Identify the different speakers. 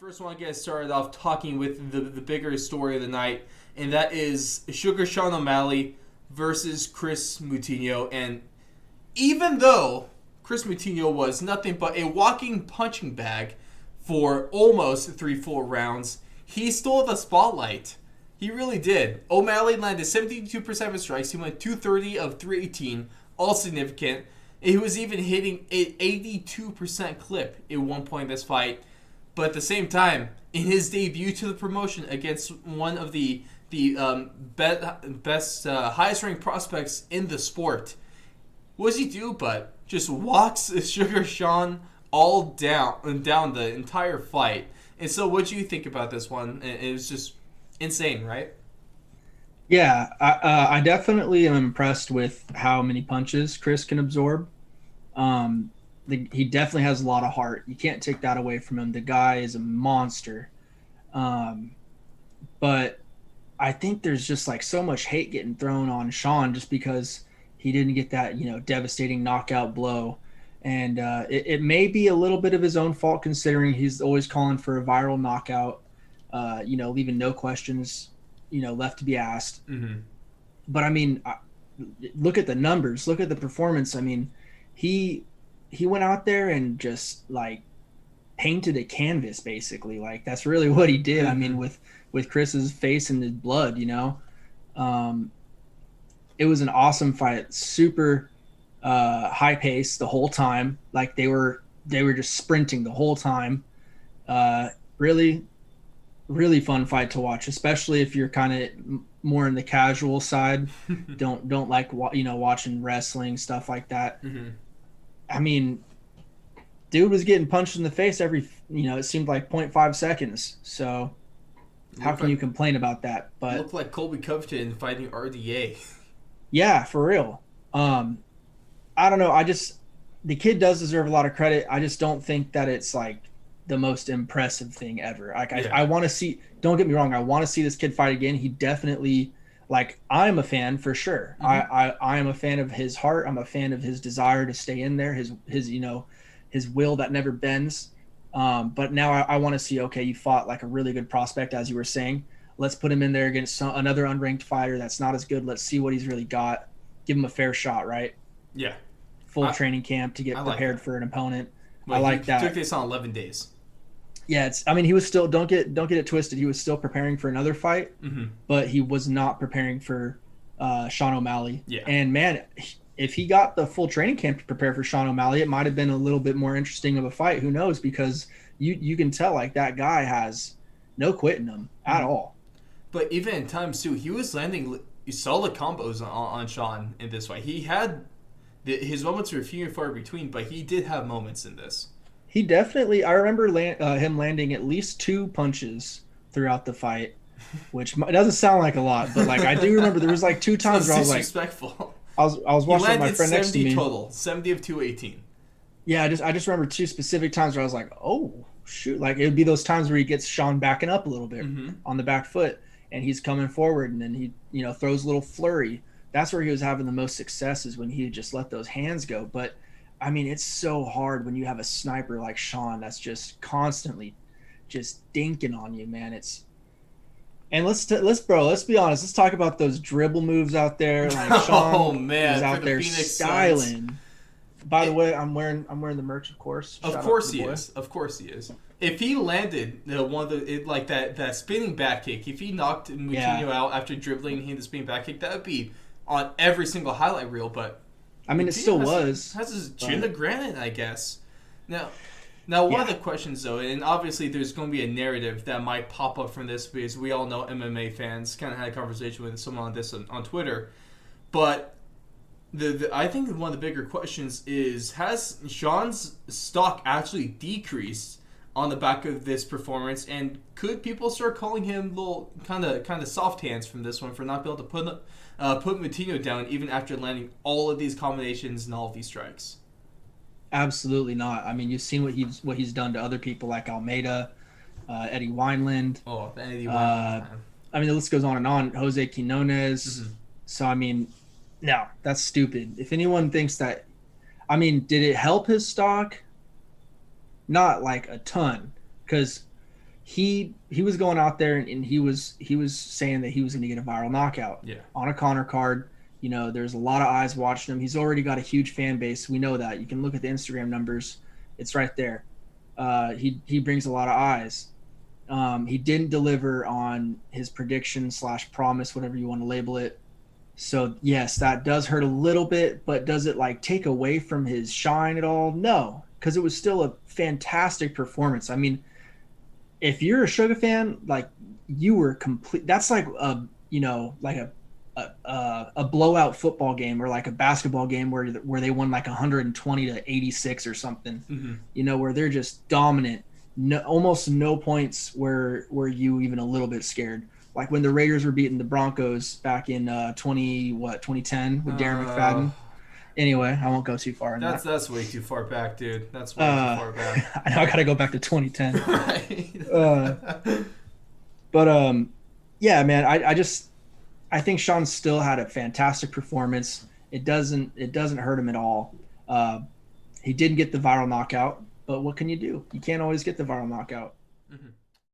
Speaker 1: first want to get started off talking with the bigger story of the night, and that is Sugar Sean O'Malley versus Kris Moutinho. And even though Kris Moutinho was nothing but a walking punching bag for almost three full rounds, he stole the spotlight. He really did. O'Malley landed 72% of his strikes. He went 230 of 318, all significant. He was even hitting an 82% clip at one point in this fight. But at the same time, in his debut to the promotion against one of the best, highest ranked prospects in the sport, what does he do but just walks Sugar Sean all down the entire fight? And so what do you think about this one? It was just insane, right?
Speaker 2: Yeah, I definitely am impressed with how many punches Kris can absorb. He definitely has a lot of heart. You can't take that away from him. The guy is a monster. Um, but I think there's just like so much hate getting thrown on Sean just because he didn't get that, devastating knockout blow. And it may be a little bit of his own fault considering he's always calling for a viral knockout, leaving no questions, left to be asked.
Speaker 1: Mm-hmm.
Speaker 2: But I mean, look at the numbers, look at the performance. I mean, he he went out there and just like painted a canvas basically. Like that's really what he did. I mean,
Speaker 1: Mm-hmm.
Speaker 2: with Chris's face and his blood. Um, it was an awesome fight. Super high pace the whole time. Like they were just sprinting the whole time. Really really fun fight to watch, especially if you're kind of more in the casual side. Don't like watching wrestling stuff like that.
Speaker 1: Mm-hmm.
Speaker 2: I mean, dude was getting punched in the face every it seemed like zero point 0.5 seconds. So how
Speaker 1: Looked
Speaker 2: can you
Speaker 1: like
Speaker 2: complain about that? But
Speaker 1: looked like Colby Covington fighting RDA.
Speaker 2: yeah, for real. Um, I don't know. The kid does deserve a lot of credit. I just don't think that it's like the most impressive thing ever. Like
Speaker 1: Yeah.
Speaker 2: I want to see. Don't get me wrong. I want to see this kid fight again. He definitely like. I'm a fan for sure.
Speaker 1: Mm-hmm.
Speaker 2: I am a fan of his heart. I'm a fan of his desire to stay in there. His will that never bends. But now I want to see. Okay, you fought like a really good prospect, as you were saying. Let's put him in there against another unranked fighter that's not as good. Let's see what he's really got. Give him a fair shot, right?
Speaker 1: Yeah,
Speaker 2: Full
Speaker 1: I
Speaker 2: training camp to
Speaker 1: I
Speaker 2: get
Speaker 1: like
Speaker 2: prepared
Speaker 1: that.
Speaker 2: for an opponent. I
Speaker 1: Well,
Speaker 2: like
Speaker 1: he took
Speaker 2: that.
Speaker 1: this on 11 days.
Speaker 2: Yeah, it's. I mean, he was still. Don't get it twisted. He was still preparing for another fight,
Speaker 1: Mm-hmm.
Speaker 2: but he was not preparing for Sean O'Malley.
Speaker 1: Yeah.
Speaker 2: And man, if he got the full training camp to prepare for Sean O'Malley, it might have been a little bit more interesting of a fight. Who knows? Because you can tell like that guy has no quit in him at
Speaker 1: Mm-hmm.
Speaker 2: all.
Speaker 1: But even in times too, he was landing solid combos on Sean in this fight. He had his moments were few and far between, but he did have moments in this.
Speaker 2: He definitely. I remember him landing at least two punches throughout the fight, which doesn't sound like a lot, but like I do remember there was like two
Speaker 1: So
Speaker 2: times
Speaker 1: it's
Speaker 2: where I was like,
Speaker 1: disrespectful.
Speaker 2: I was
Speaker 1: He
Speaker 2: watching with my
Speaker 1: landed
Speaker 2: friend next to
Speaker 1: 70
Speaker 2: me.
Speaker 1: total, 70 of 218.
Speaker 2: Yeah, I just remember two specific times where I was like, oh shoot, like it would be those times where he gets Sean backing up a little bit
Speaker 1: Mm-hmm.
Speaker 2: on the back foot, and he's coming forward, and then he throws a little flurry. That's where he was having the most success is when he just let those hands go. But I mean, it's so hard when you have a sniper like Sean that's just constantly just dinking on you, man. It's and let's be honest. Let's talk about those dribble moves out there. Like
Speaker 1: Oh
Speaker 2: Sean is
Speaker 1: man, for
Speaker 2: out
Speaker 1: the
Speaker 2: there
Speaker 1: Phoenix Suns.
Speaker 2: styling. By the
Speaker 1: It,
Speaker 2: way, I'm wearing the merch, of course.
Speaker 1: of
Speaker 2: Shout out to
Speaker 1: course
Speaker 2: the
Speaker 1: he
Speaker 2: boy.
Speaker 1: is. Of course he is. If he landed one of like that spinning back kick, if he knocked
Speaker 2: Yeah,
Speaker 1: Moutinho out after dribbling and hitting the spinning back kick, that would be on every single highlight reel. But
Speaker 2: I mean it
Speaker 1: Moutinho
Speaker 2: still was,
Speaker 1: has his chin to
Speaker 2: but
Speaker 1: granite, I guess. Now, Now, one of
Speaker 2: yeah,
Speaker 1: the questions, though, and obviously there's going to be a narrative that might pop up from this because we all know MMA fans. Kind of had a conversation with someone on this on Twitter, but I think one of the bigger questions is: has Sean's stock actually decreased on the back of this performance, and could people start calling him little kind of soft hands from this one for not being able to put Moutinho down even after landing all of these combinations and all of these strikes?
Speaker 2: absolutely not. I mean, you've seen what he's done to other people like Almeida, Eddie Wineland.
Speaker 1: Oh, the Eddie Wineland
Speaker 2: Uh,
Speaker 1: time.
Speaker 2: I mean, the list goes on and on. Jose Quinones.
Speaker 1: Mm-hmm.
Speaker 2: So I mean, no, that's stupid. If anyone thinks that, I mean, did it help his stock? Not like a ton, because he was going out there and he was saying that he was going to get a viral knockout
Speaker 1: Yeah.
Speaker 2: on a Connor card. You know, there's a lot of eyes watching him. He's already got a huge fan base. We know that. You can look at the Instagram numbers. It's right there. He brings a lot of eyes. He didn't deliver on his prediction / promise, whatever you want to label it. So yes, that does hurt a little bit, but does it like take away from his shine at all? No, because it was still a fantastic performance. I mean, if you're a Sugar fan, like you were complete. That's like like a blowout football game or like a basketball game where they won like 120-86 or something.
Speaker 1: Mm-hmm.
Speaker 2: You know, where they're just dominant. No, almost no points where you even a little bit scared. Like when the Raiders were beating the Broncos back in 2010 with Darren McFadden. Anyway, I won't go too far in that.
Speaker 1: That's way too far back, dude. That's way too far back.
Speaker 2: I know I gotta go back to 2010.
Speaker 1: Right.
Speaker 2: But yeah, man, I think Sean still had a fantastic performance. It doesn't hurt him at all. He didn't get the viral knockout, but what can you do? You can't always get the viral knockout.
Speaker 1: Mm-hmm.